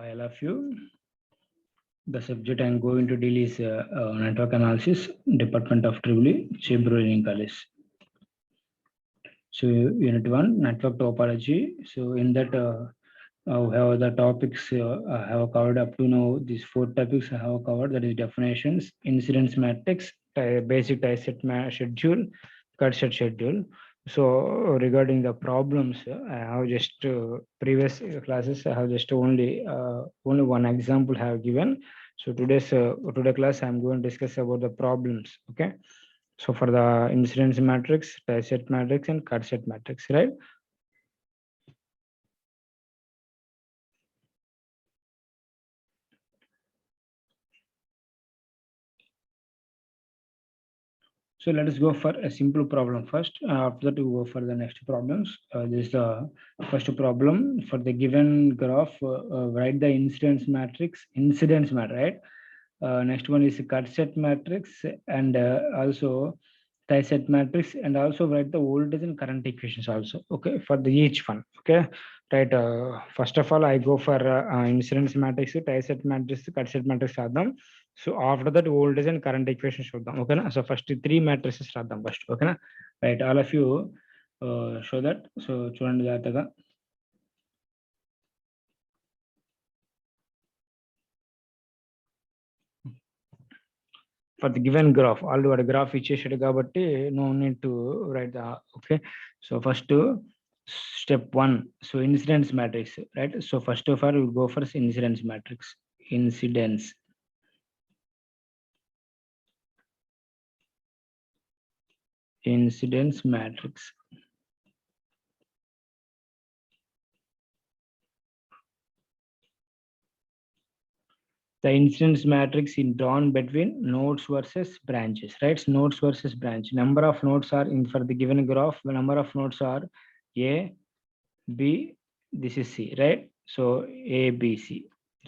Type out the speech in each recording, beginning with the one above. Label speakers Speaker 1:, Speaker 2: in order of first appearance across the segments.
Speaker 1: Hi, all of you. The subject I'm going to deal is network analysis, Department of EEE, Chebrool Engineering College. So, Unit 1, network topology. So, in that, we have the topics I have covered up to now. These 4 topics I have covered, that is definitions, incidence matrix, basic tie set schedule, cut set schedule. So regarding the problems, I have just previous classes. I have just only one example I have given. So today class I'm going to discuss about the problems. Okay. So for the incidence matrix, tie set matrix, and cut set matrix, right? So let us go for a simple problem first. After that, we go for the next problems. This is the first problem. For the given graph, write the incidence matrix, right? Next one is cut set matrix, and also tie set matrix, and also write the voltage and current equations also. Okay, for the each one. Okay, right. First of all, I go for incidence matrix, tie set matrix, cut set matrix. So after that, voltage and current equation చూద్దాం ఓకేనా. So first 3 matrices రాద్దాం first ఓకేనా. Right, all of you show that. So చూడండి జాగ్రత్తగా. For the given graph, already graph ఇచ్చేసాడు కాబట్టి no need to write the okay. So first step 1, so incidence matrix, right? So first of all, we go for incidence matrix. Incidence matrix. The incidence matrix is drawn between nodes versus branches, right? Nodes versus branch. Number of nodes are in for the given graph. The number of nodes are A, B, this is C, right? So A, B, C.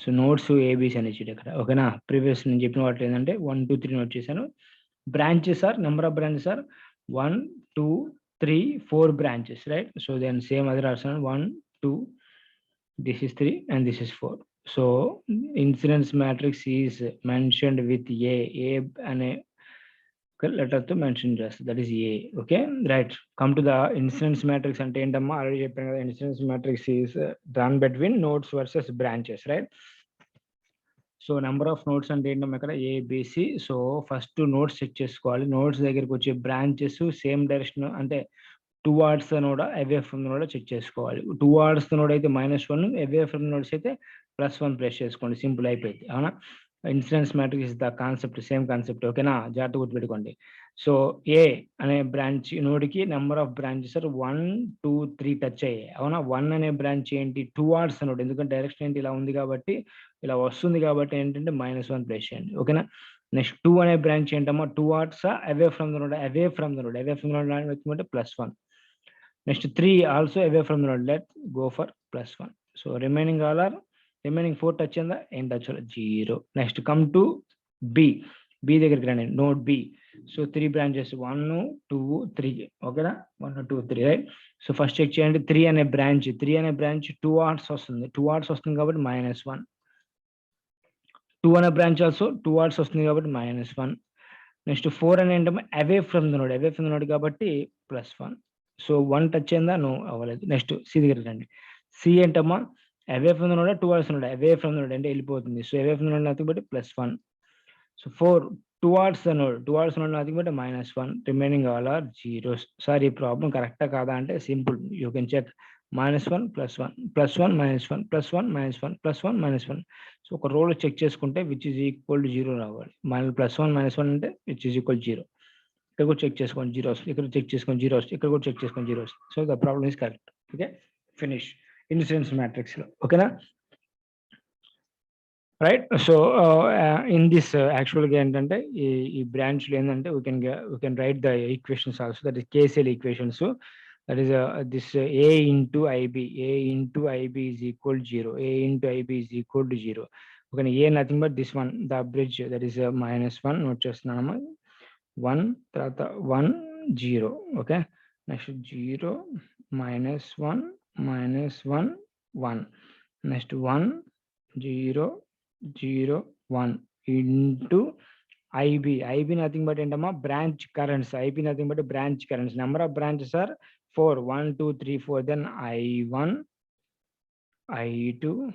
Speaker 1: So nodes A, B, C అని ఇచ్చాడు ఇక్కడ ఓకేనా. Previous నేను చెప్పిన వాటి ఏంటంటే 1, 2, 3 note చేశాను. Branches are, number of branches are 1, 2, 3, 4 branches, right? So then same other option 1, 2, this is 3 and this is 4. So incidence matrix is mentioned with A and a letter to mention just that is A. Okay, right. Come to the incidence matrix and already incidence matrix is done between nodes versus branches, right? So number of notes అంటే ఏంటమ్మా ఇక్కడ A B C. So first notes check చేసుకోవాలి. Notes దగ్గరికి వచ్చే branches same direction అంటే towards the node, away from the node check చేసుకోవాలి. Towards the node అయితే -1, away from nodes అయితే +1 ప్రెస్ చేసుకోండి. సింపుల్ అయిపోయింది అవునా. Incidence matrix is the concept, same concept ఓకేనా. జాగ్రత్త గుర్తుపెట్టుకోండి. సో ఏ అనే బ్రాంచ్ నోడ్కి నెంబర్ ఆఫ్ బ్రాంచెస్ 1, 2, 3 టచ్ అయ్యాయి అవునా. 1 అనే బ్రాంచ్ ఏంటి టువార్డ్స్ ద నోడ్, ఎందుకంటే డైరెక్షన్ ఏంటి ఇలా ఉంది కాబట్టి, ఇలా వస్తుంది కాబట్టి ఏంటంటే -1 ప్లేస్ చేయండి ఓకేనా. నెక్స్ట్ 2 అనే బ్రాంచ్ ఏంటమ్మా towards away from the node, away from the node వచ్చిందంటే +1. Next 3 also away from the node, let go for +1. So remaining 4 touch అయిందా, ఏం touch 0. Next come to be దగ్గరికి రండి, నోడ్ బి. సో 3 బ్రాంచెస్ 1, 2, 3 ఓకేనా. 1, 2, 3 right. So first check చేయండి 3 అనే branch towards వస్తుంది కాబట్టి -1. 2 అనే బ్రాంచ్ ఆల్సో టువార్డ్స్ వస్తుంది కాబట్టి -1. నెక్స్ట్ 4 అని ఏంటమ్మా అవే ఫ్రమ్ ద నోడ్ కాబట్టి +1. సో 1 టచ్ అయిందా, నో అవ్వలేదు. నెక్స్ట్ సి దగ్గరికి రండి. సి ఏంటమ్మా away from the node, towards node, away from the node అంటే వెళ్ళిపోతుంది. So away from the node nothing but +1. So 4 towards the node nothing but -1. Remaining all are zeros. Sir ఈ problem కరెక్టా కాదా అంటే simple, you can check. -1 +1 +1 -1 +1 -1 +1 -1. So ఒక roll check చేసుకుంటే which is equal to 0 రావాలి. +1 -1 అంటే విచ్ ఈజ్ ఈక్వల్ 0. ఇక్కడ కూడా చెక్ చేసుకోండి 0 వస్తుంది, ఇక్కడ చెక్ చేసుకొని 0 వస్తుంది, ఇక్కడ కూడా చెక్ చేసుకొని 0 వస్తుంది. So the problem is correct. Okay, finish incidence matrix లో ఓకేనా. రైట్. సో ఇన్ దిస్ యాక్చువల్గా ఏంటంటే ఈ బ్రాంచ్లో ఏంటంటే we can write the equations also, that is KCL equations. That is this A into IB is equal to 0. A into IB is equal to 0. Okay, A nothing but this one, the bridge, that is -1. Note చేస్తున్నాను 1 తర్వాత 1 0. Okay, next 0 -1 -1 1. Next 1 0 0 1 into IB. IB nothing but branch currents. IB nothing but branch currents. Number of branches are 4. 1 2 3 4. Then I1, I2,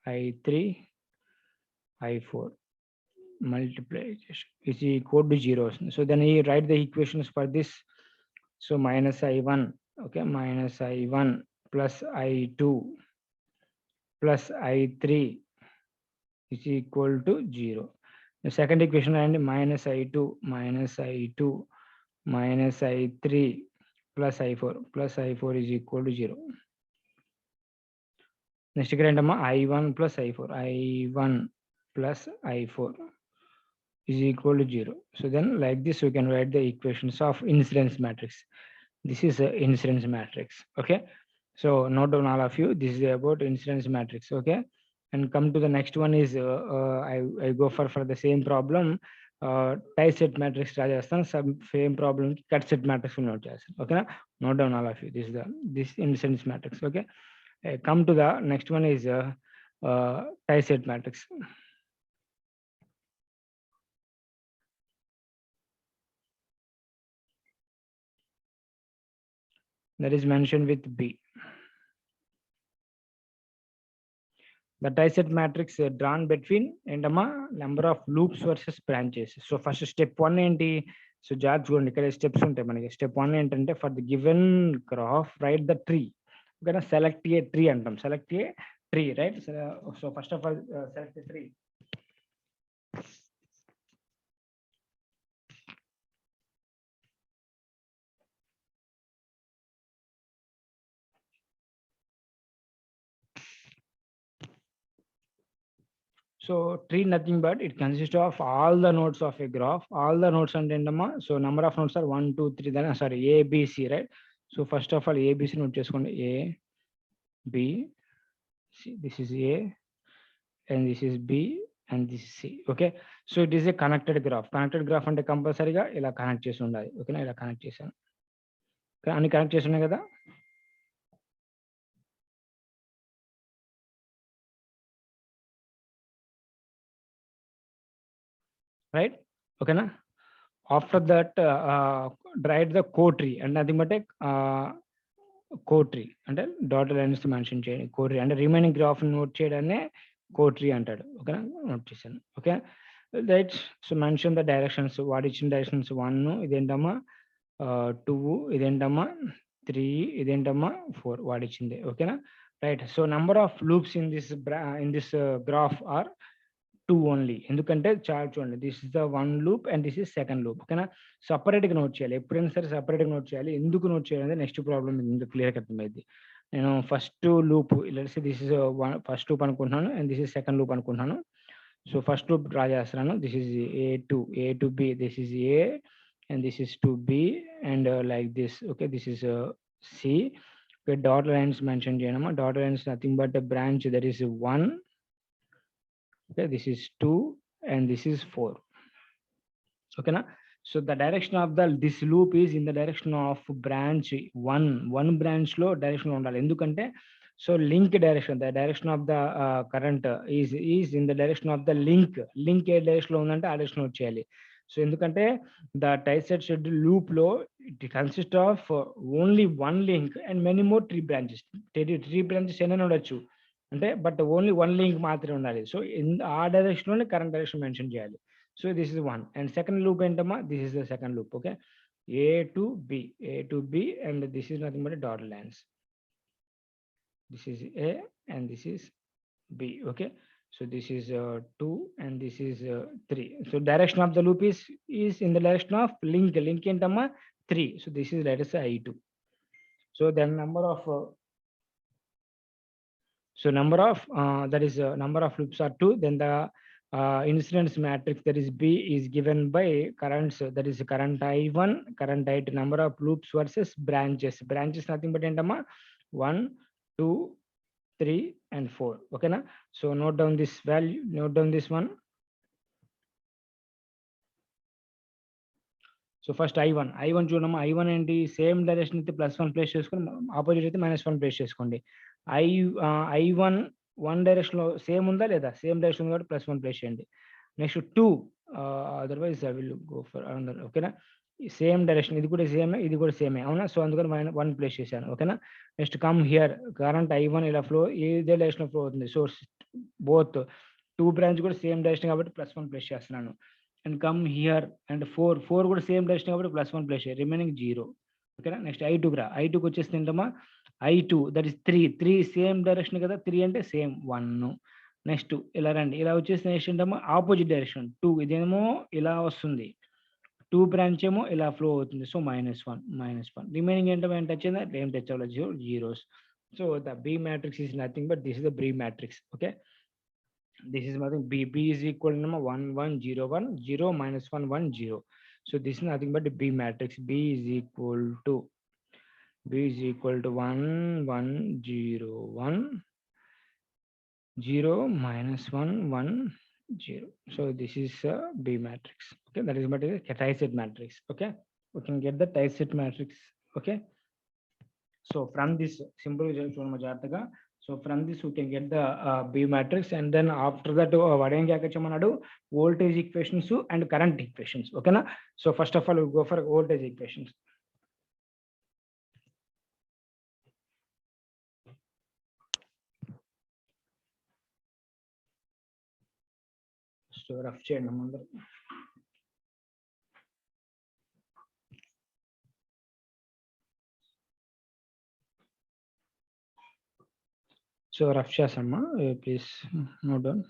Speaker 1: I3, I4 multiplication is equal to 0. So then you write the equations for this. So minus I1, okay, minus I1 plus I2 plus I3 is equal to 0. The second equation and minus I2 minus I2 minus I3 plus I4 is equal to 0. Next I1 plus I1 plus I4 is equal to 0. So then like this we can write the equations of incidence matrix. This is a incidence matrix. Okay, so note down all of you, this is about incidence matrix. Okay, and come to the next one is I go for the same problem, tie set matrix try chestan, same problem cut set matrix note chestan. Okay, note down all of you, this incidence matrix. Okay, come to the next one is tie set matrix. That is mentioned with B. The tie set matrix drawn between and number of loops versus branches. So first step 1 enti, so జాగ్రత్త చూడండి ఇక్కడ steps ఉంటాయి మనకి. Step 1 ఏంటంటే for the given graph right the tree. ఓకేనా, select a tree అంటాం, select a tree right. So first of all select a tree. So tree nothing but it consists of all the nodes of a graph. All the nodes and so number of nodes are 1 2 3, then sorry A B C, right? So first of all A B C note cheskondi, A B C, this is A and this is B and this is C. Okay, so it is a connected graph. Connected graph ante compulsory ga ila connect chesi undali. Okay na, ila connect chesanu, ani connect chesi unnai kada. Right, okay na. After that write the code tree and nothing but code tree అంటే dotted lines mention చేయండి. Code tree అంటే remaining graph note చేయడాన్ని code tree అంటాడు. ఓకేనా, note చేశాను. Okay right. So mention the directions, వాడు ఇచ్చిన directions 1 ఇదేంటమ్మా 2 ఇదేంటమ్మా 3 ఇదేంటమ్మా 4 వాడు ఇచ్చింది. ఓకేనా right. So number of loops in this graph are 2 only. ఎందుకంటే చార్ట్ చూడండి, this is the 1 loop and this is second loop. ఓకేనా, సపరేట్గా నోట్ చేయాలి, ఎప్పుడైనా సరే సపరేట్గా నోట్ చేయాలి. ఎందుకు నోట్ చేయాలి నెక్స్ట్ ప్రాబ్లం ఎందుకు క్లియర్గా అర్థమైంది. నేను first loop let's this is first loop అనుకుంటున్నాను and this is second loop అనుకుంటున్నాను. సో ఫస్ట్ లూప్ డ్రా చేస్తున్నాను. This is A to B, దిస్ is A and this is to B and like this. Okay, this is C. Okay, dot lines mention cheyama. Dot lines nothing but a branch, that is 1. Okay, this is 2 and this is 4. Okay na. So the direction of this loop is in the direction of branch 1 branch lo direction undali. Endukante so link direction, the direction of the current is in the direction of the link A direction లో ఉందంటే ఆ direction వచ్చేయాలి. So ఎందుకంటే the tie set schedule loop లో it consists of only one link and many more tree branches. Tree branches ఎన్నైనా ఉండొచ్చు అంటే but only 1 link మాత్రమే ఉండాలి. సో ఆ డైరెక్షన్ లోనే కరెంట్ డైరెక్షన్ మెన్షన్ చేయాలి. So this is 1 and second loop ఏంటమ్మా, this is the second loop. Okay, A to B and this is nothing but a dotted lines. This is A and this is B. Okay, so this is 2 and this is 3. So direction of the loop is in the direction of link ఏంటమ్మా 3. So this is, let us say, I2. So then number of that is number of loops are 2. Then the incidence matrix, that is B, is given by currents, that is current I1, current I2, number of loops versus branches. Branches nothing but entama 1 2 3 and 4. Okay na. So note down this value, note down this one. So first I1 చూడమ్మా, I1 ఏంటి, same direction అయితే +1 place చేసుకోండి, opposite అయితే -1 place చేసుకోండి. I1 one డైరెక్షన్లో same ఉందా లేదా? Same direction ఉంది కాబట్టి +1 ప్లేస్ చేయండి. Next 2 otherwise I will go for another. ఓకేనా? సేమ్ డైరెక్షన్, ఇది కూడా సేమే, ఇది కూడా సేమే, అవునా? సో అందుకని -1 ప్లేస్ చేశాను. ఓకేనా? Next come here, current I1 ఇలా ఫ్లో ఇదే డైరెక్షన్లో ఫ్లో అవుతుంది. సో బోత్ 2 బ్రాంచ్ కూడా సేమ్ డైరెక్షన్ కాబట్టి +1 ప్లేస్ చేస్తున్నాను. అండ్ కమ్ హియర్ అండ్ 4 కూడా సేమ్ డైరెక్షన్ కాబట్టి +1 ప్లేస్ చేయాలి, రిమైనింగ్ 0. ఓకేనా? నెక్స్ట్ I2కి రా. I2కి వచ్చేసి ఏంటమ్మా I2 that is 3 same direction కదా, 3 అంటే సేమ్ 1. నెక్స్ట్ ఇలా రండి, ఇలా వచ్చేసి నెక్స్ట్ ఏంటమ్మా ఆపోజిట్ డైరెక్షన్ 2, ఇదేమో ఇలా వస్తుంది, 2 బ్రాంచ్ ఏమో ఇలా ఫ్లో అవుతుంది. సో -1 రిమైనింగ్ ఏంటమ్మా ఏంటి వచ్చిందా, ఏం టచ్ అవ్వలేదు, zeros. So the B matrix is nothing but this is the B matrix. Okay, this is nothing. B is equal to 1 1 0 1 0 -1 1 0. So this is nothing but the B matrix. B is equal to 1 1 0 1 0 -1 1 0. So this is a B matrix. Okay, that is what is a triset matrix. Okay, we can get the triset matrix. Okay, so from this simple జాగ్రత్తగా, so from this we can get the B matrix, and then after that వాడు ఏం చేయమన్నాడు, voltage equations and current equations. ఓకేనా? so first of all we go for voltage equations. So rough చేయండి అందరూ. So rough చేసామ్మా, please note down.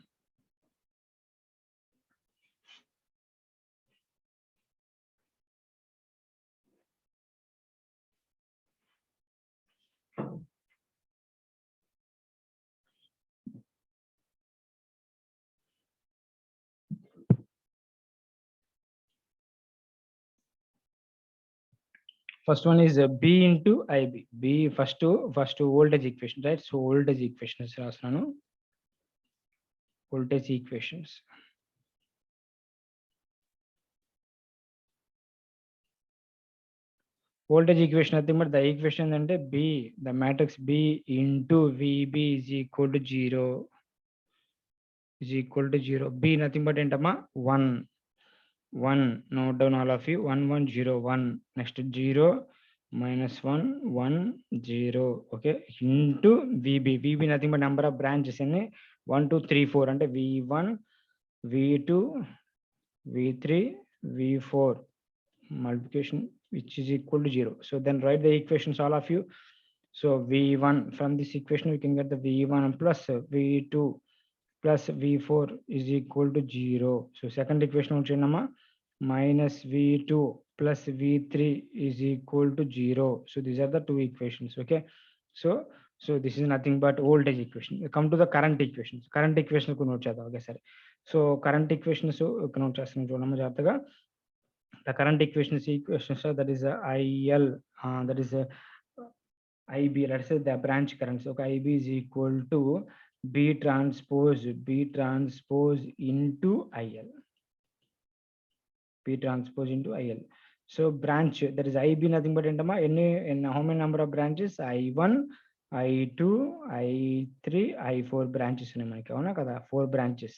Speaker 1: First one is B into IB. B first voltage equation, right? So voltage equations రాస్తున్నాను. Voltage equations. Voltage equation nothing but the equation అంటే B, the matrix B into VB is equal to 0. B nothing but ఏంటమ్మా 1 1. Note down all of you. 1 1 0 1. Next 0 -1 1 0. Okay, into VB. VB nothing but number of branches in 1 2 3 4 అంటే V1 V2 V3 V4 multiplication which is equal to 0. So then write the equations all of you. So V1, from this equation we can get the V1 plus V2 plus V4 is equal to 0. So second equation వచ్చేనమ్మా -V2 plus V3 is equal to 0. So these are the two equations. Okay, so this is nothing but voltage equation. Come to the current equations. Current equation కు note చేద్దాం. Okay సరే, so current equations note చేస్తున్నాం చూడమ్మా జాగ్రత్తగా. The current equations are that is IL, that is IB, let's say the branch currents. Okay, IB is equal to B transpose into IL. B transpose into IL. So branch, that is IB nothing but how many number of branches? I1, I2, I3, I4 branches ఉన్నాయి మనకి, అవునా కదా? 4 branches.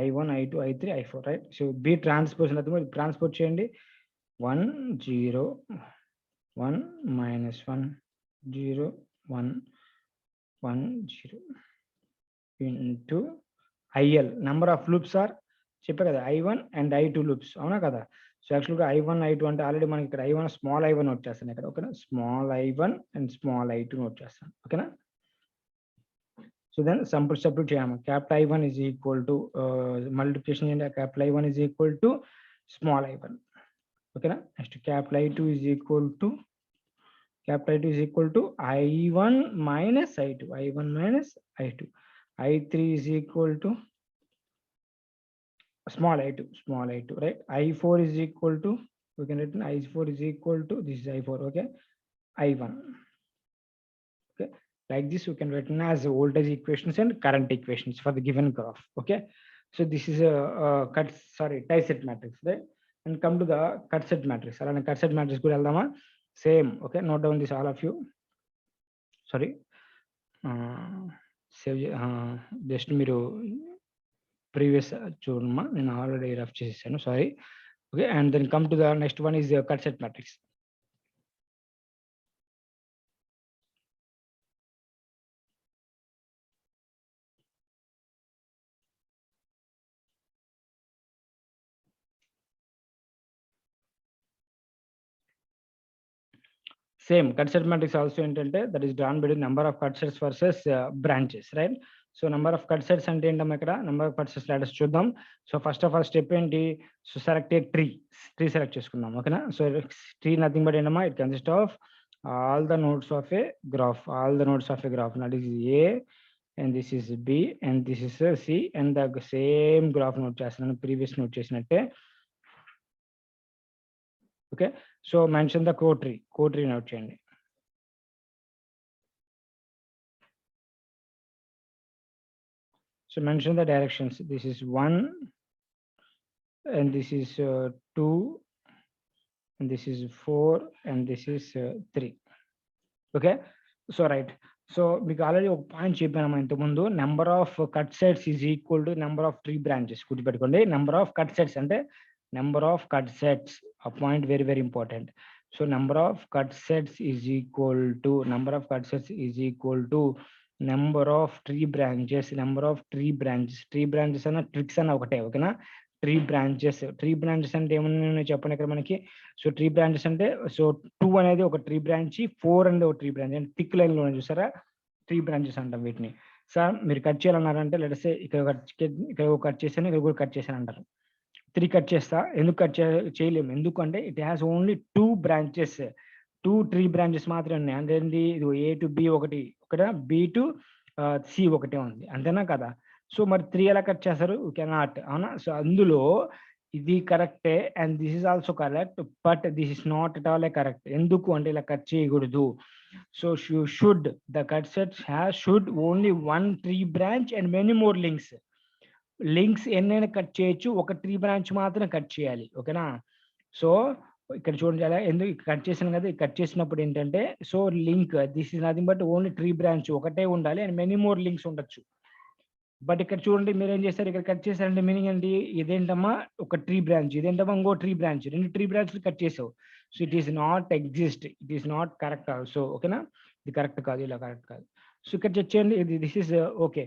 Speaker 1: I1, I2, I3, I4, right? So B transpose nothing but transpose చేయండి. 1 0 1 -1 0 1 1 0 into IL. Number of loops are చెప్పే కదా I1 and I2 loops, అవునా కదా? So యాక్చువల్గా I1 I2 అంటే ఆల్రెడీ మనకి ఇక్కడ I1 స్మాల్ I1 నోట్ చేస్తాను ఇక్కడ. ఓకేనా? Small I1 and small I2 note చేస్తాను. ఓకేనా? సో దెన్ సబ్స్టిట్యూట్ చేయము. Capital I1 is equal to multiplication చేయండి. Capital I1 is equal to small I1. ఓకేనా? Next capital I2 is equal to I1 minus I2. I3 is equal to small I2, right? I4 is equal to, we can write I4 is equal to, this is I4, okay, I1. Okay, like this we can write as voltage equations and current equations for the given graph. Okay, so this is a tie set matrix, right? And come to the cut set matrix. Alana cut set matrix kuda veldama. Same. Okay, note down this all of you. Sorry, save just మీరు previous చూడమ్మా, నేను already rough చేసేసాను, sorry. Okay, and then come to the next one is cut set matrix. Same cut set matrix also ఏంటంటే that is drawn between number of cut sets versus branches, right? So number of cut sets అంటే ఏంటమ్మా ఇక్కడ? Number of cut sets letters చూద్దాం. So first of all step ఏంటి? So select a tree select చేసుకుందాం, ఓకేనా? So tree nothing but ఏంటమ్మా, it consist of all the nodes of A graph, all the nodes of A graph. That is a and this is B and this is C, and the same graph note చేస్తున్నాను, previous note చేసినట్టే. Okay, so mention the code tree note చేయండి. So mention the directions. This is 1 and this is 2 and this is 4 and this is 3. Okay, so right. So మీకు already ఒక point చెప్పాను ఇంతకుముందు, number of cut sets is equal to number of tree branches. గుర్తుపెట్టుకోండి, number of cut sets అంటే number of cut sets, ఆ point very very important. So number of cut sets is equal to number of cut sets is equal to number of tree branches. Number of tree branches అన్న tricks అన్న ఒకటే, ఓకేనా? Tree branches అంటే ఏమన్నా చెప్పండి ఇక్కడ మనకి. సో ట్రీ బ్రాంచెస్ అంటే, సో 2 అనేది ఒక ట్రీ బ్రాంచ్, 4 అనేది ఒక ట్రీ బ్రాంచ్, అంటే థిక్ లైన్ లో చూసారా, ట్రీ బ్రాంచెస్ అంటాం వీటిని. సార్ మీరు కట్ చేయాలన్నారంటే లెట్స్ సే ఇక్కడ కట్ చేశాను, ఇక్కడ కూడా కట్ చేశాను అంటారు. 3 కట్ చేస్తా, ఎందుకు కట్ చేయలేము? ఎందుకంటే it has only 2 branches, 2 tree branches మాత్రమే ఉన్నాయి. అంటే ఇది A to B ఒకటి, B to C ఒకటే ఉంది, అంతేనా కదా? సో మరి 3 ఎలా కట్ చేస్తారు? యూ కెనాట్, అవునా? సో అందులో ఇది కరెక్టే and this is also correct, but this is not at all correct. ఎందుకు అంటే ఇలా కట్ చేయకూడదు. So the cut set should only 1 tree branch and many more links ఎన్నైనా కట్ చేయొచ్చు, ఒక ట్రీ బ్రాంచ్ మాత్రం కట్ చేయాలి, ఓకేనా? సో ఇక్కడ చూడండి, అలా ఎందుకు కట్ చేశాను కదా, కట్ చేసినప్పుడు ఏంటంటే, so link this is nothing but only tree branch ఒకటే ఉండాలి అండ్ మెనీ మోర్ లింక్స్ ఉండొచ్చు. బట్ ఇక్కడ చూడండి మీరు ఏం చేస్తారు, ఇక్కడ కట్ చేశారంటే మీనింగ్ ఏంటి? ఇదేంటమ్మా ఒక ట్రీ బ్రాంచ్, ఇదేంటమ్మా ఇంకో ట్రీ బ్రాంచ్, 2 ట్రీ బ్రాంచ్లు కట్ చేసావు. So it is not exist, it is not correct also, ఓకేనా? ఇది కరెక్ట్ కాదు, ఇలా కరెక్ట్ కాదు. సో ఇక్కడ చెక్ చేయండి, ఇది దిస్ ఇస్ ఓకే,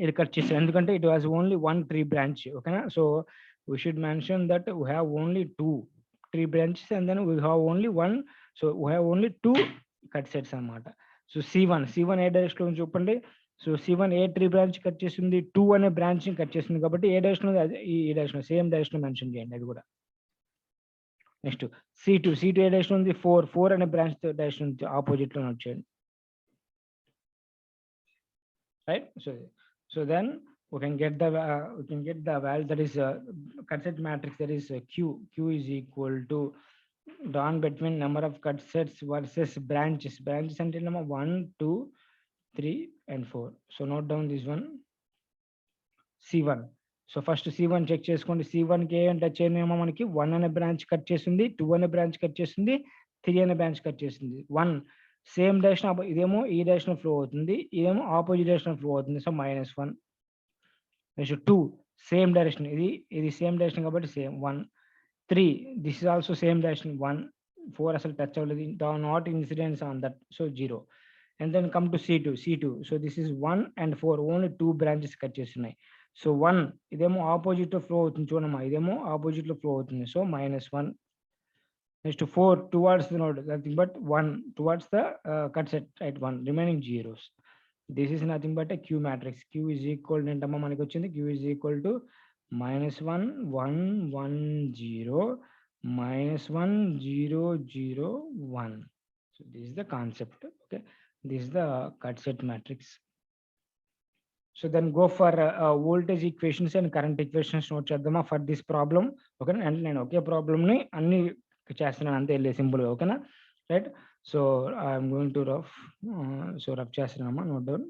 Speaker 1: ఇది కట్ చేసాం ఎందుకంటే it was only 1 tree branch, ఓకేనా? So we should mention that we have only 2 tree branches and then we have only 1, so we have only 2 cut sets అన్నమాట. So C1 ఏ direction లో చూపండి. So C1 ఏ tree branch cut చేస్తుంది, 2 అనే branch ని cut చేస్తుంది, కాబట్టి ఏ డైరెక్షన్ ఈ డైరెక్షన్ సేమ్ డైరెక్షన్ మెన్షన్ చేయండి అది కూడా. నెక్స్ట్ C2 ఏ డైరెక్షన్ ఉంది, 4 అనే బ్రాంచ్ డైరెక్షన్ ఆపోజిట్ లో వచ్చేయండి, right? So then we can get the value, that is cut set matrix, that is Q is equal to drawn between number of cut sets versus branches అంటే 1, 2, 3 and 4. So note down this one, C1. So first C1 check చేసుకోండి. C1 కి అంటే చేయనేమో మనకి 1 అనే branch cut చేస్తుంది, 2 అనే branch cut చేస్తుంది, 3 అనే బ్రాంచ్ కట్ చేస్తుంది. 1 సేమ్ డైరెక్షన్, ఇదేమో ఈ డైరెక్షన్ ఫ్లో అవుతుంది, ఇదేమో ఆపోజిట్ డైరెక్షన్ ఫ్లో అవుతుంది, సో -1. నెక్స్ట్ 2 సేమ్ డైరెక్షన్, ఇది సేమ్ డైరెక్షన్ కాబట్టి same 1. 3 this is also same direction 1. 4 అసలు టచ్ అవ్వలేదు, not incidents on that, so 0. And then come to C2. So this is 1 and 4, only 2 branches cut చేస్తున్నాయి. So 1 ఇదేమో opposite లో flow అవుతుంది, చూడమ్మా ఇదేమో ఆపోజిట్ లో ఫ్లో అవుతుంది, so -1. Next 4 towards the node, nothing but 1 towards the cut set, right? 1 remaining zeros. This is nothing but Q matrix. Q is equal ఏంటమ్మా మనకి వచ్చింది, Q is equal to -1 1 1 0 -1 0 0 1. So this is the concept, okay? This is the cut set matrix. So then go for voltage equations and current equations note చేద్దామా for this problem, okay? And నేను ఒకే problem ని అన్ని చేస్తున్నాను అంతే, simple గా, ఓకేనా? Right? So I'm going to rough చేస్తున్నామా, note down.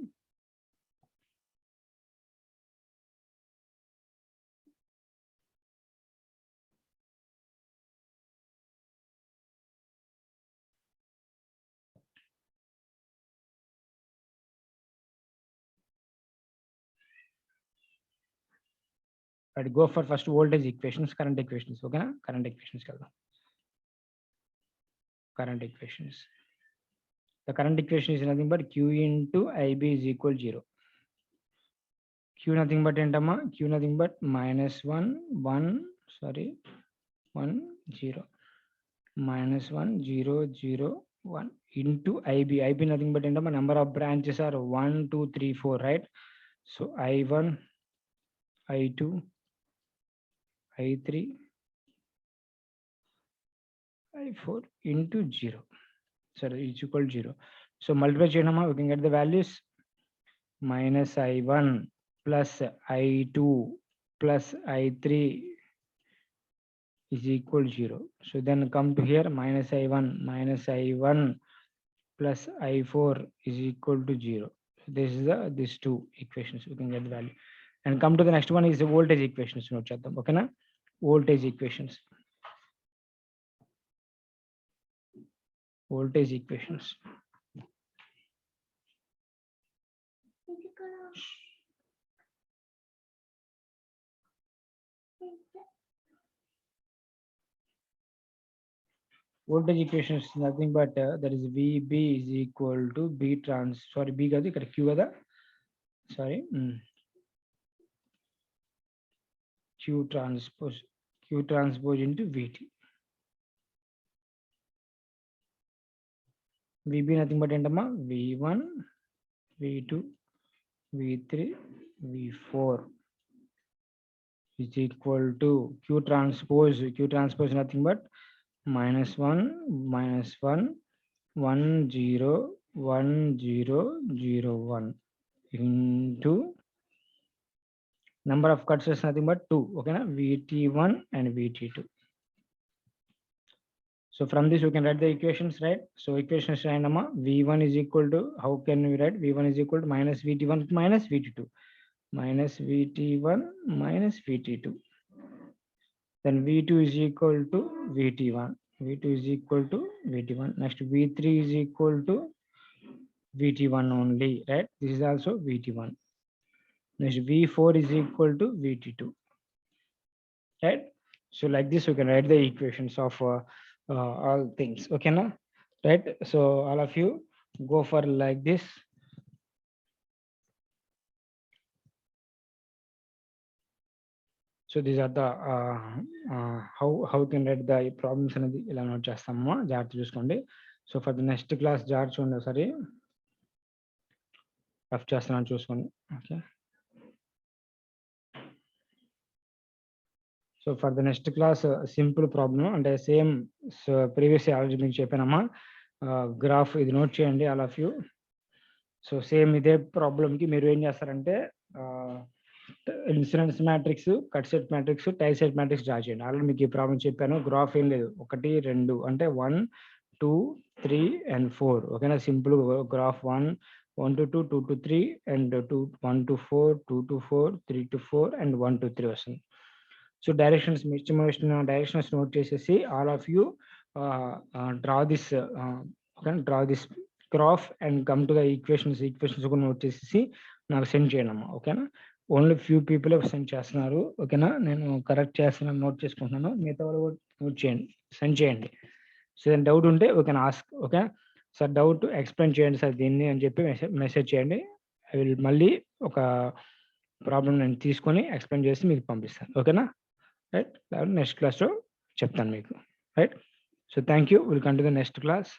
Speaker 1: Right go for first voltage equations, current equations. ఓకేనా, కరెంట్ ఈక్వేషన్స్కి వెళ్దాం. Current equations. The current equation is nothing but Q into IB is equal 0. Q nothing but entama, Q nothing but minus 1 0 minus 1 0 0 1 into IB. IB nothing but entama, number of branches are 1 2 3 4, right? So I1 I2 I3 I4 into 0. So it's equal to 0. So multiply cheyama, we can get the values. Minus I1 plus I2 plus I3 is equal to 0. So then come to here, minus I1 plus I4 is equal to 0. So this is these two equations, we can get the value. And come to the next one is the voltage equations. Okay na, voltage equations. Voltage equations. Voltage equation is nothing but that is VB is equal to B trans, sorry, B gadi ikkada Q gada, sorry, Q transpose into VT. VB nothing but entama, V1 V2 V3 V4 is equal to Q transpose nothing but minus 1 1 0 1 0 0 1 into number of cuts is nothing but 2. Okay na, VT1 and VT2. So from this we can write the equations, right? So equations nama, V1 is equal to, how can we write? V1 is equal to minus VT1 minus VT2, minus VT1 minus VT2. Then V2 is equal to VT1. V2 is equal to VT1. Next V3 is equal to VT1 only, right? This is also VT1. Next V4 is equal to VT2, right? So like this we can write the equations of all things. Okay na, right? So all of you go for like this. So these are the how we can write the problems anedi ila note chestamu, జాగ్రత్త చూసుకోండి. So for the next class జాగ్రత్త చూడండి, ఒకసారి rough చేస్తున్నాను చూసుకోండి. Okay, so for the next class simple problem అంటే same previous already మీకు చెప్పానమ్మా, గ్రాఫ్ ఇది నోట్ చేయండి all of you. So same ఇదే ప్రాబ్లమ్కి మీరు ఏం చేస్తారంటే incidence matrix, cut set matrix, tie set matrix draw చేయండి. ఆల్రెడీ మీకు ఈ ప్రాబ్లం చెప్పాను. గ్రాఫ్ ఏం లేదు, 1 2 అంటే 1 2 3 and 4. ఓకేనా, simple graph 1 1 to 2 2 to 3 and 1 to 4 2 to 4 3 to 4 and 1 to 3 వస్తుంది. సో డైరెక్షన్స్ మీ ఇష్టమైన డైరెక్షన్స్ నోట్ చేసేసి all of you draw this graph and come to the equations కూడా నోట్ చేసేసి నాకు సెండ్ చేయండి అమ్మా. ఓకేనా, ఓన్లీ ఫ్యూ పీపుల్ సెండ్ చేస్తున్నారు. ఓకేనా, నేను కరెక్ట్ చేస్తున్నాను, నోట్ చేసుకుంటున్నాను. మిగతా వాళ్ళు నోట్ చేయండి, సెండ్ చేయండి. సో ఏదైనా డౌట్ ఉంటే okay ask. Okay sir, doubt explain చేయండి సార్ దీన్ని అని చెప్పి మెసేజ్ చేయండి. ఐ విల్ మళ్ళీ ఒక ప్రాబ్లం నేను తీసుకొని ఎక్స్ప్లెయిన్ చేసి మీకు పంపిస్తాను. ఓకేనా, రైట్. నెక్స్ట్ క్లాస్లో చెప్తాను మీకు, right. So thank you. Will continue the next class.